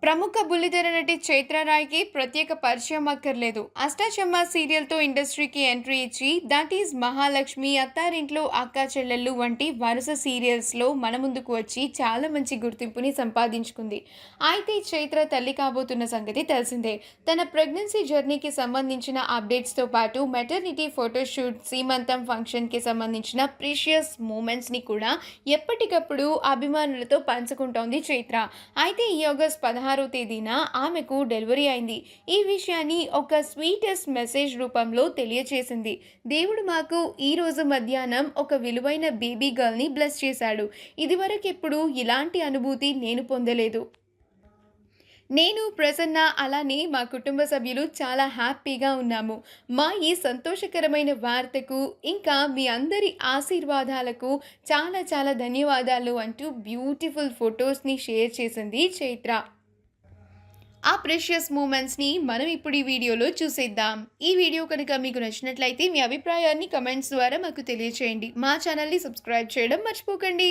ప్రముఖ బుల్లితెర నటి చైత్ర రాయ్‌కి ప్రత్యేక పరిచయం అక్కర్లేదు. 'అష్టాచెమ్మా' సీరియల్‌తో ఇండస్ట్రీకి ఎంట్రీ ఇచ్చి 'దట్ ఈజ్ మహాలక్ష్మి', 'అత్తారింట్లో అక్కా చెల్లెళ్ళు' వంటి వరుస సీరియల్స్‌లో మన ముందుకు వచ్చి చాలా మంచి గుర్తింపుని సంపాదించుకుంది. అయితే చైత్ర తల్లి కాబోతున్న సంగతి తెలిసిందే. తన ప్రెగ్నెన్సీ జర్నీకి సంబంధించిన అప్డేట్స్‌తో పాటు మెటర్నిటీ ఫోటోషూట్, సీమంతం ఫంక్షన్‌కి సంబంధించిన ప్రీషియస్ మూమెంట్స్‌ని కూడా ఎప్పటికప్పుడు అభిమానులతో పంచుకుంటోంది చైత్ర. అయితే ఈ ఆగస్ట్ 16 తేదీన ఆమెకు డెలివరీ అయింది. ఈ విషయాన్ని ఒక స్వీటెస్ట్ మెసేజ్ రూపంలో తెలియచేసింది. దేవుడు మాకు ఈ రోజు మధ్యాహ్నం ఒక విలువైన బేబీ గర్ల్‌ని బ్లెస్ చేశాడు. ఇదివరకెప్పుడు ఇలాంటి అనుభూతి నేను పొందలేదు. నేను, ప్రసన్న అలానే మా కుటుంబ సభ్యులు చాలా హ్యాపీగా ఉన్నాము. మా ఈ సంతోషకరమైన వార్తకు, ఇంకా మీ అందరి ఆశీర్వాదాలకు చాలా చాలా ధన్యవాదాలు అంటూ బ్యూటిఫుల్ ఫోటోస్‌ని షేర్ చేసింది చైత్ర. ఆ ప్రెషియస్ మూమెంట్స్‌ని మనం ఇప్పుడు ఈ వీడియోలో చూసేద్దాం. ఈ వీడియో కనుక మీకు నచ్చినట్లయితే మీ అభిప్రాయాన్ని కామెంట్స్ ద్వారా మాకు తెలియచేయండి. మా ఛానల్‌ని సబ్స్క్రైబ్ చేయడం మర్చిపోకండి.